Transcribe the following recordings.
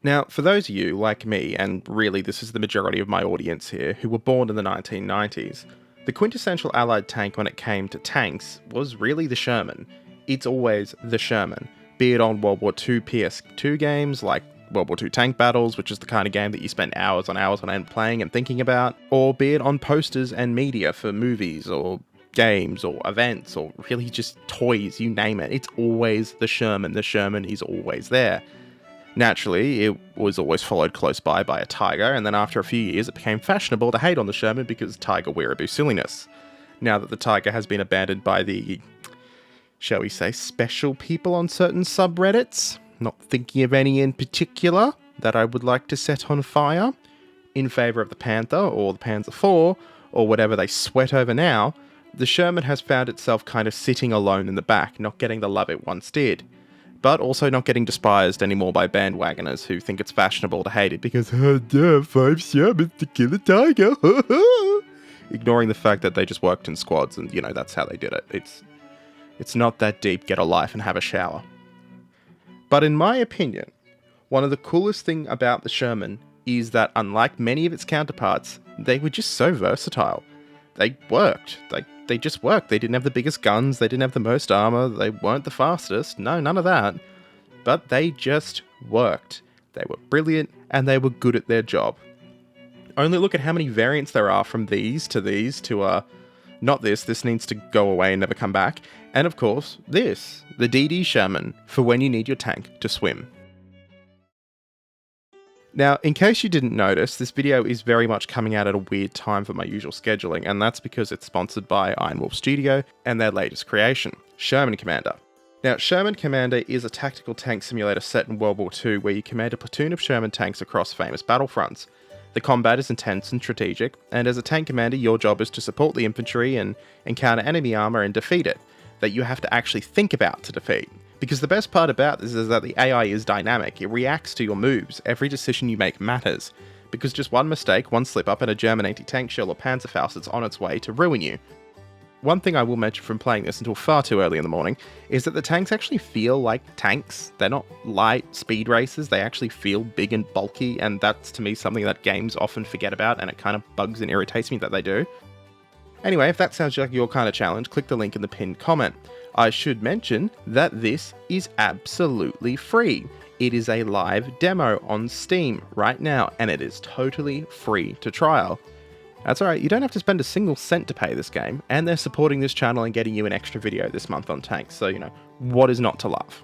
Now, for those of you like me, and really this is the majority of my audience here, who were born in the 1990s, the quintessential Allied tank when it came to tanks was really the Sherman. It's always the Sherman, be it on World War II PS2 games like World War II Tank Battles, which is the kind of game that you spend hours on end playing and thinking about, or be it on posters and media for movies or games or events or really just toys, you name it. It's always the Sherman. The Sherman is always there. Naturally, it was always followed close by a Tiger, and then after a few years it became fashionable to hate on the Sherman because Tiger weeaboo silliness. Now that the Tiger has been abandoned by the, shall we say, special people on certain subreddits, not thinking of any in particular that I would like to set on fire, in favour of the Panther or the Panzer IV, or whatever they sweat over now, the Sherman has found itself kind of sitting alone in the back, not getting the love it once did. But also not getting despised anymore by bandwagoners who think it's fashionable to hate it because, oh, yeah, 5 Shermans to kill a tiger, ignoring the fact that they just worked in squads and, that's how they did it. It's not that deep, get a life and have a shower. But in my opinion, one of the coolest things about the Sherman is that unlike many of its counterparts, they were just so versatile. They worked. They just worked. They didn't have the biggest guns, they didn't have the most armor, they weren't the fastest, no, none of that. But they just worked. They were brilliant, and they were good at their job. Only look at how many variants there are from these to, not this needs to go away and never come back. And of course, this, the DD Sherman, for when you need your tank to swim. Now, in case you didn't notice, this video is very much coming out at a weird time for my usual scheduling, and that's because it's sponsored by Iron Wolf Studio and their latest creation, Sherman Commander. Now, Sherman Commander is a tactical tank simulator set in World War II where you command a platoon of Sherman tanks across famous battlefronts. The combat is intense and strategic, and as a tank commander, your job is to support the infantry and encounter enemy armor and defeat it, that you have to actually think about to defeat. Because the best part about this is that the AI is dynamic, it reacts to your moves, every decision you make matters, because just one mistake, one slip up and a German anti-tank shell or Panzerfaust is on its way to ruin you. One thing I will mention from playing this until far too early in the morning is that the tanks actually feel like tanks. They're not light speed racers, they actually feel big and bulky, and that's to me something that games often forget about, and it kind of bugs and irritates me that they do. Anyway, if that sounds like your kind of challenge, click the link in the pinned comment. I should mention that this is absolutely free. It is a live demo on Steam right now, and it is totally free to trial. That's alright, you don't have to spend a single cent to pay this game, and they're supporting this channel and getting you an extra video this month on tanks, so what is not to love?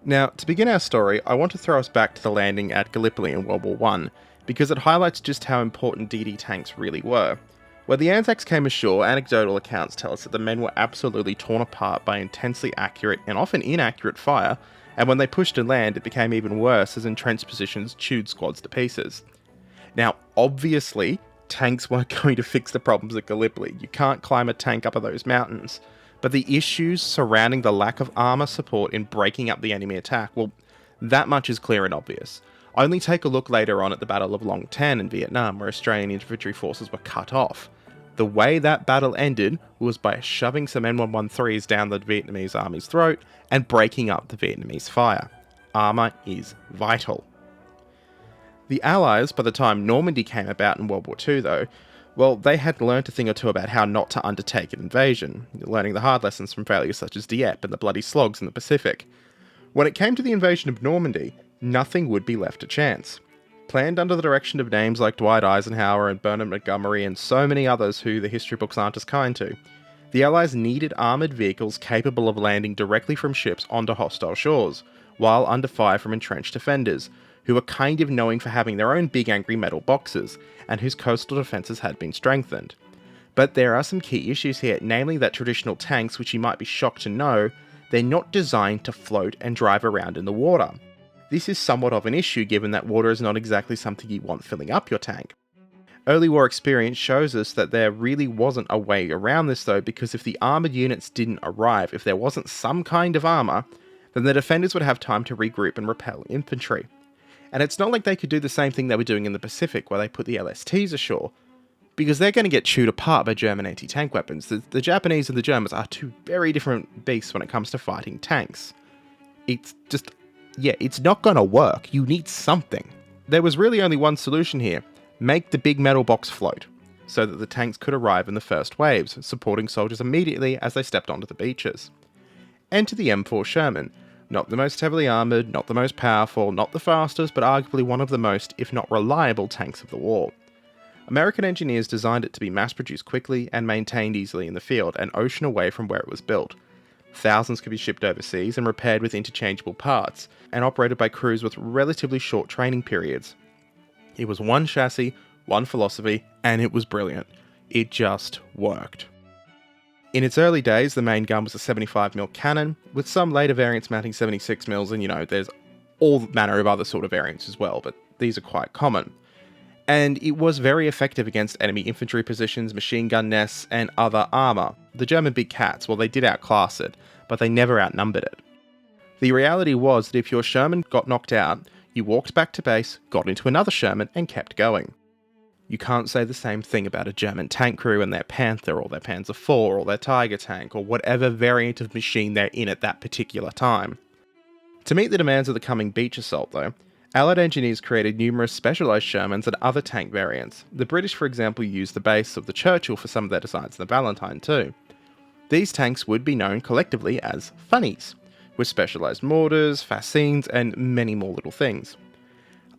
Now, to begin our story, I want to throw us back to the landing at Gallipoli in World War I, because it highlights just how important DD tanks really were. When the Anzacs came ashore, anecdotal accounts tell us that the men were absolutely torn apart by intensely accurate and often inaccurate fire, and when they pushed to land, it became even worse as entrenched positions chewed squads to pieces. Now, obviously, tanks weren't going to fix the problems at Gallipoli. You can't climb a tank up those mountains. But the issues surrounding the lack of armor support in breaking up the enemy attack, well, that much is clear and obvious. Only take a look later on at the Battle of Long Tan in Vietnam, where Australian infantry forces were cut off. The way that battle ended was by shoving some M113s down the Vietnamese army's throat and breaking up the Vietnamese fire. Armor is vital. The Allies, by the time Normandy came about in World War II though, well, they had learnt a thing or two about how not to undertake an invasion, learning the hard lessons from failures such as Dieppe and the bloody slogs in the Pacific. When it came to the invasion of Normandy, nothing would be left to chance. Planned under the direction of names like Dwight Eisenhower and Bernard Montgomery and so many others who the history books aren't as kind to, the Allies needed armoured vehicles capable of landing directly from ships onto hostile shores, while under fire from entrenched defenders, who were kind of known for having their own big angry metal boxes, and whose coastal defences had been strengthened. But there are some key issues here, namely that traditional tanks, which you might be shocked to know, they're not designed to float and drive around in the water. This is somewhat of an issue given that water is not exactly something you want filling up your tank. Early war experience shows us that there really wasn't a way around this though, because if the armoured units didn't arrive, if there wasn't some kind of armour, then the defenders would have time to regroup and repel infantry. And it's not like they could do the same thing they were doing in the Pacific, where they put the LSTs ashore, because they're going to get chewed apart by German anti-tank weapons. The Japanese and the Germans are two very different beasts when it comes to fighting tanks. It's just, yeah, it's not going to work. You need something. There was really only one solution here. Make the big metal box float, so that the tanks could arrive in the first waves, supporting soldiers immediately as they stepped onto the beaches. Enter the M4 Sherman. Not the most heavily armoured, not the most powerful, not the fastest, but arguably one of the most, if not reliable, tanks of the war. American engineers designed it to be mass-produced quickly and maintained easily in the field, an ocean away from where it was built. Thousands could be shipped overseas and repaired with interchangeable parts, and operated by crews with relatively short training periods. It was one chassis, one philosophy, and it was brilliant. It just worked. In its early days, the main gun was a 75mm cannon, with some later variants mounting 76mm, and there's all manner of other sort of variants as well, but these are quite common. And it was very effective against enemy infantry positions, machine gun nests, and other armour. The German big cats, well, they did outclass it, but they never outnumbered it. The reality was that if your Sherman got knocked out, you walked back to base, got into another Sherman, and kept going. You can't say the same thing about a German tank crew and their Panther, or their Panzer IV, or their Tiger tank, or whatever variant of machine they're in at that particular time. To meet the demands of the coming beach assault, though, Allied engineers created numerous specialised Shermans and other tank variants. The British, for example, used the base of the Churchill for some of their designs in the Valentine too. These tanks would be known collectively as funnies, with specialised mortars, fascines, and many more little things.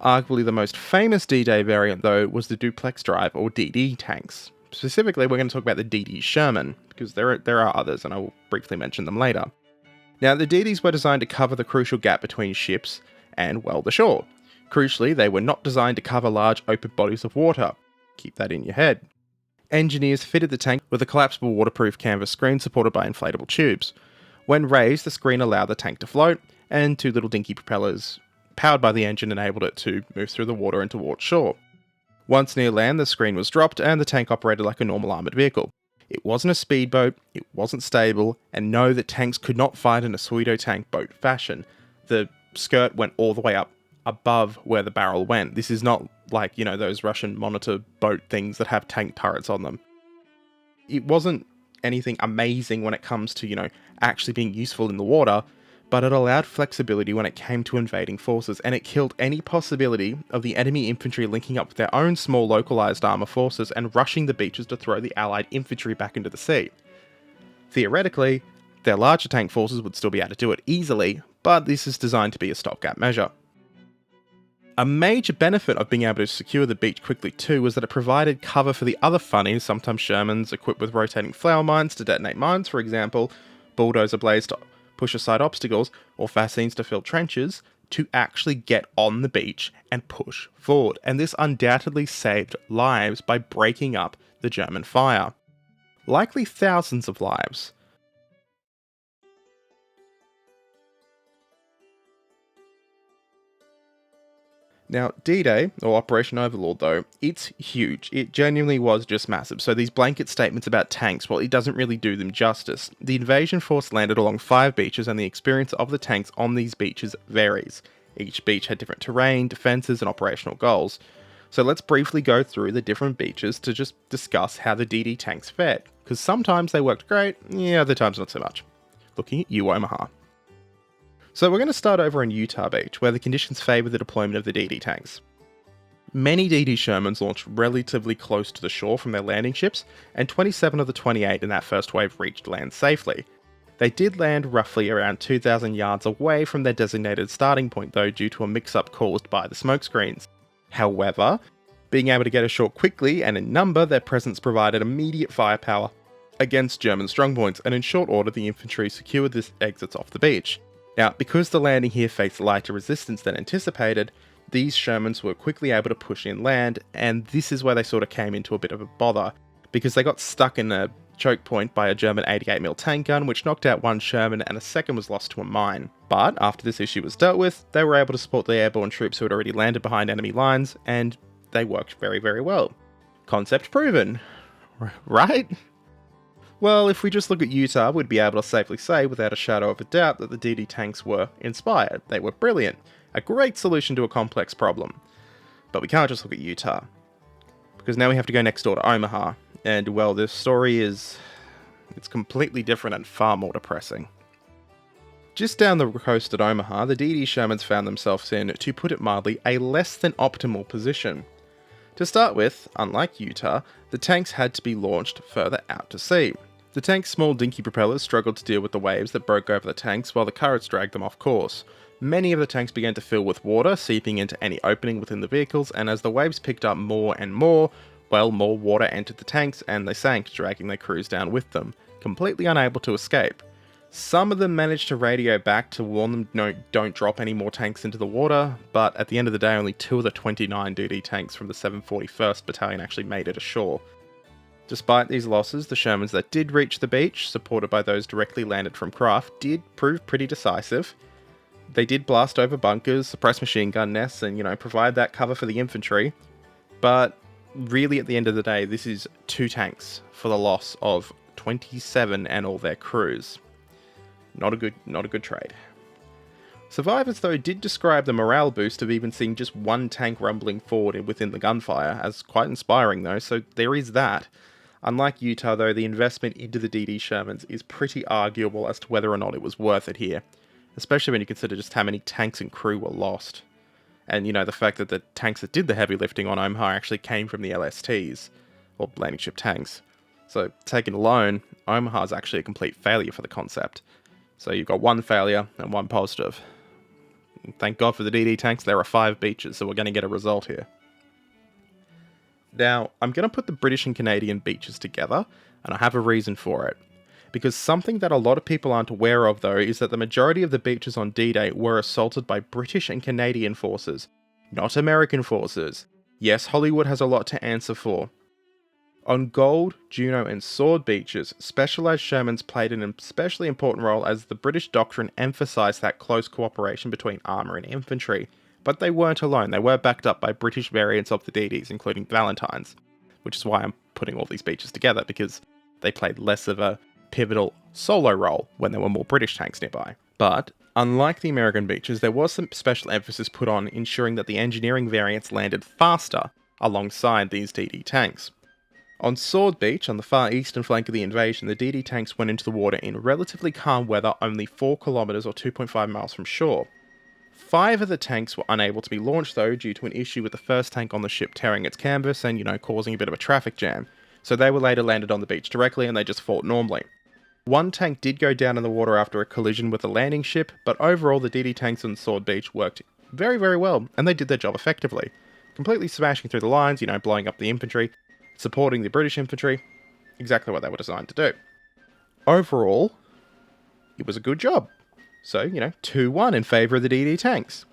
Arguably the most famous D-Day variant, though, was the duplex drive, or DD tanks. Specifically, we're going to talk about the DD Sherman, because there are others, and I will briefly mention them later. Now, the DDs were designed to cover the crucial gap between ships and weld ashore. Crucially, they were not designed to cover large open bodies of water. Keep that in your head. Engineers fitted the tank with a collapsible waterproof canvas screen supported by inflatable tubes. When raised, the screen allowed the tank to float, and two little dinky propellers powered by the engine enabled it to move through the water and towards shore. Once near land, the screen was dropped and the tank operated like a normal armoured vehicle. It wasn't a speedboat, it wasn't stable, and no, the tanks could not fight in a pseudo-tank boat fashion. The skirt went all the way up above where the barrel went. This is not like, those Russian monitor boat things that have tank turrets on them. It wasn't anything amazing when it comes to, actually being useful in the water, but it allowed flexibility when it came to invading forces, and it killed any possibility of the enemy infantry linking up with their own small localized armor forces and rushing the beaches to throw the Allied infantry back into the sea. Theoretically, their larger tank forces would still be able to do it easily, but this is designed to be a stopgap measure. A major benefit of being able to secure the beach quickly too was that it provided cover for the other funnies, sometimes Shermans equipped with rotating flower mines to detonate mines, for example, bulldozer blades to push aside obstacles, or fascines to fill trenches, to actually get on the beach and push forward. And this undoubtedly saved lives by breaking up the German fire. Likely thousands of lives. Now, D-Day, or Operation Overlord though, it's huge. It genuinely was just massive, so these blanket statements about tanks, well, it doesn't really do them justice. The invasion force landed along 5 beaches, and the experience of the tanks on these beaches varies. Each beach had different terrain, defences, and operational goals. So let's briefly go through the different beaches to just discuss how the DD tanks fared, because sometimes they worked great, other times not so much. Looking at you, Omaha. So we're going to start over in Utah Beach, where the conditions favour the deployment of the DD tanks. Many DD Shermans launched relatively close to the shore from their landing ships, and 27 of the 28 in that first wave reached land safely. They did land roughly around 2,000 yards away from their designated starting point though, due to a mix-up caused by the smokescreens. However, being able to get ashore quickly and in number, their presence provided immediate firepower against German strongpoints, and in short order the infantry secured the exits off the beach. Now, because the landing here faced lighter resistance than anticipated, these Shermans were quickly able to push inland, and this is where they sort of came into a bit of a bother, because they got stuck in a choke point by a German 88mm tank gun, which knocked out one Sherman and a second was lost to a mine. But after this issue was dealt with, they were able to support the airborne troops who had already landed behind enemy lines, and they worked very, very well. Concept proven, right? Well, if we just look at Utah, we'd be able to safely say without a shadow of a doubt that the DD tanks were inspired. They were brilliant. A great solution to a complex problem. But we can't just look at Utah, because now we have to go next door to Omaha. And, well, this story it's completely different and far more depressing. Just down the coast at Omaha, the DD Shermans found themselves in, to put it mildly, a less than optimal position. To start with, unlike Utah, the tanks had to be launched further out to sea. The tank's small dinky propellers struggled to deal with the waves that broke over the tanks while the currents dragged them off course. Many of the tanks began to fill with water, seeping into any opening within the vehicles, and as the waves picked up more and more, well, more water entered the tanks and they sank, dragging their crews down with them, completely unable to escape. Some of them managed to radio back to warn them, no, don't drop any more tanks into the water, but at the end of the day, only 2 of the 29 DD tanks from the 741st Battalion actually made it ashore. Despite these losses, the Shermans that did reach the beach, supported by those directly landed from craft, did prove pretty decisive. They did blast over bunkers, suppress machine gun nests, and, provide that cover for the infantry. But really, at the end of the day, this is 2 tanks for the loss of 27 and all their crews. Not a good trade. Survivors, though, did describe the morale boost of even seeing just 1 tank rumbling forward within the gunfire as quite inspiring, though, so there is that. Unlike Utah, though, the investment into the DD Shermans is pretty arguable as to whether or not it was worth it here, especially when you consider just how many tanks and crew were lost. And, the fact that the tanks that did the heavy lifting on Omaha actually came from the LSTs, or landing ship tanks. So, taken alone, Omaha is actually a complete failure for the concept. So you've got 1 failure and 1 positive. Thank God for the DD tanks, there are 5 beaches, so we're going to get a result here. Now, I'm going to put the British and Canadian beaches together, and I have a reason for it. Because something that a lot of people aren't aware of, though, is that the majority of the beaches on D-Day were assaulted by British and Canadian forces, not American forces. Yes, Hollywood has a lot to answer for. On Gold, Juno and Sword beaches, specialised Shermans played an especially important role as the British doctrine emphasised that close cooperation between armour and infantry. But they weren't alone, they were backed up by British variants of the DDs, including Valentine's, which is why I'm putting all these beaches together, because they played less of a pivotal solo role when there were more British tanks nearby. But, unlike the American beaches, there was some special emphasis put on ensuring that the engineering variants landed faster alongside these DD tanks. On Sword Beach, on the far eastern flank of the invasion, the DD tanks went into the water in relatively calm weather only 4 kilometres or 2.5 miles from shore. 5 of the tanks were unable to be launched though due to an issue with the first tank on the ship tearing its canvas and, causing a bit of a traffic jam. So they were later landed on the beach directly and they just fought normally. 1 tank did go down in the water after a collision with a landing ship, but overall the DD tanks on Sword Beach worked very, very well, and they did their job effectively. Completely smashing through the lines, blowing up the infantry, supporting the British infantry, exactly what they were designed to do. Overall, it was a good job. So, 2-1 in favour of the DD tanks.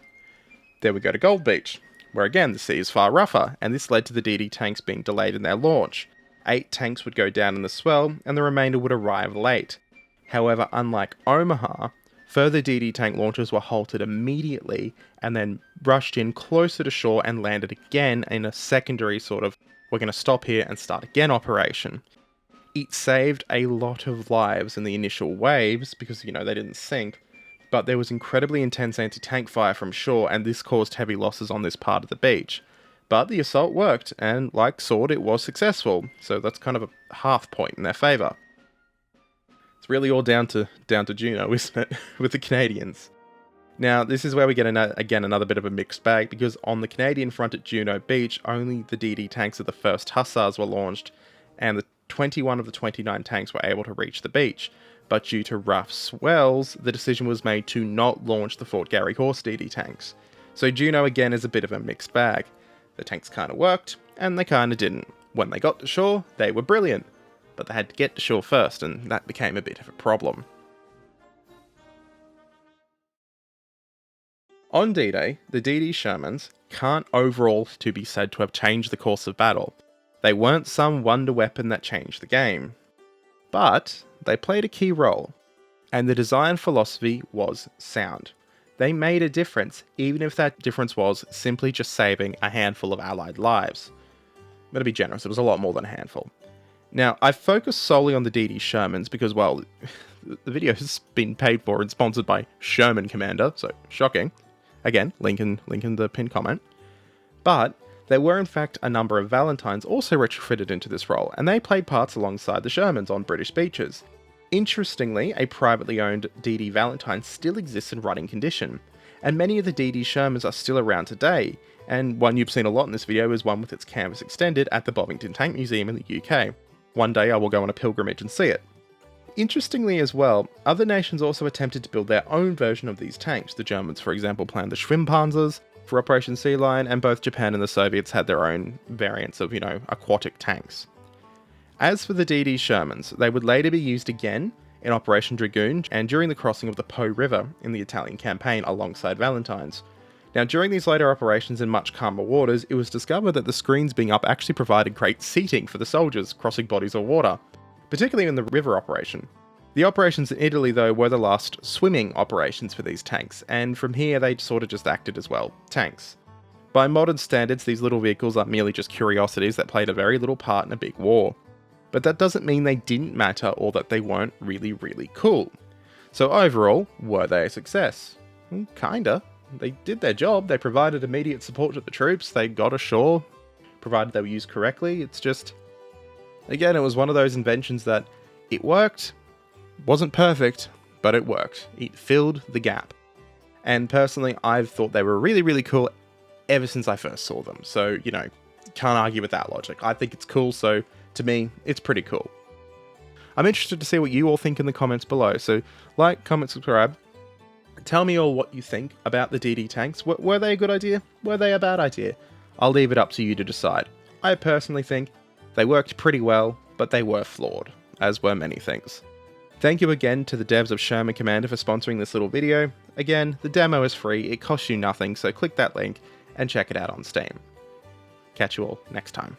There we go to Gold Beach, where again the sea is far rougher, and this led to the DD tanks being delayed in their launch. 8 tanks would go down in the swell, and the remainder would arrive late. However, unlike Omaha, further DD tank launches were halted immediately, and then rushed in closer to shore and landed again in a secondary sort of, we're going to stop here and start again operation. It saved a lot of lives in the initial waves, because, they didn't sink, but there was incredibly intense anti-tank fire from shore, and this caused heavy losses on this part of the beach. But the assault worked, and like Sword, it was successful, so that's kind of a half point in their favour. It's really all down to Juno, isn't it, with the Canadians. Now, this is where we get again another bit of a mixed bag, because on the Canadian front at Juno Beach, only the DD tanks of the 1st Hussars were launched, and the 21 of the 29 tanks were able to reach the beach. But due to rough swells, the decision was made to not launch the Fort Garry Horse DD tanks. So Juno again is a bit of a mixed bag. The tanks kind of worked, and they kind of didn't. When they got to shore, they were brilliant, but they had to get to shore first, and that became a bit of a problem. On D-Day, the DD Shermans can't overall to be said to have changed the course of battle. They weren't some wonder weapon that changed the game. But they played a key role, and the design philosophy was sound. They made a difference, even if that difference was simply just saving a handful of Allied lives. I'm going to be generous, it was a lot more than a handful. Now, I focused solely on the DD Shermans because, well, the video has been paid for and sponsored by Sherman Commander, so shocking. Again, link in the pinned comment. But there were in fact a number of Valentines also retrofitted into this role, and they played parts alongside the Shermans on British beaches. Interestingly, a privately owned DD Valentine still exists in running condition, and many of the DD Shermans are still around today, and one you've seen a lot in this video is one with its canvas extended at the Bovington Tank Museum in the UK. One day I will go on a pilgrimage and see it. Interestingly as well, other nations also attempted to build their own version of these tanks. The Germans, for example, planned the Schwimmpanzers for Operation Sea Lion, and both Japan and the Soviets had their own variants of, aquatic tanks. As for the DD Shermans, they would later be used again in Operation Dragoon and during the crossing of the Po River in the Italian campaign alongside Valentines. Now, during these later operations in much calmer waters, it was discovered that the screens being up actually provided great seating for the soldiers crossing bodies of water, particularly in the river operation. The operations in Italy, though, were the last swimming operations for these tanks, and from here they sort of just acted as, well, tanks. By modern standards, these little vehicles are merely just curiosities that played a very little part in a big war. But that doesn't mean they didn't matter or that they weren't really, really cool. So overall, were they a success? Kinda. They did their job, they provided immediate support to the troops, they got ashore, provided they were used correctly. It's just, again, it was one of those inventions that it worked, wasn't perfect, but it worked. It filled the gap. And personally, I've thought they were really, really cool ever since I first saw them. So, can't argue with that logic. I think it's cool, so to me, it's pretty cool. I'm interested to see what you all think in the comments below, so like, comment, subscribe. Tell me all what you think about the DD tanks. Were they a good idea? Were they a bad idea? I'll leave it up to you to decide. I personally think they worked pretty well, but they were flawed, as were many things. Thank you again to the devs of Sherman Commander for sponsoring this little video. Again, the demo is free, it costs you nothing, so click that link and check it out on Steam. Catch you all next time.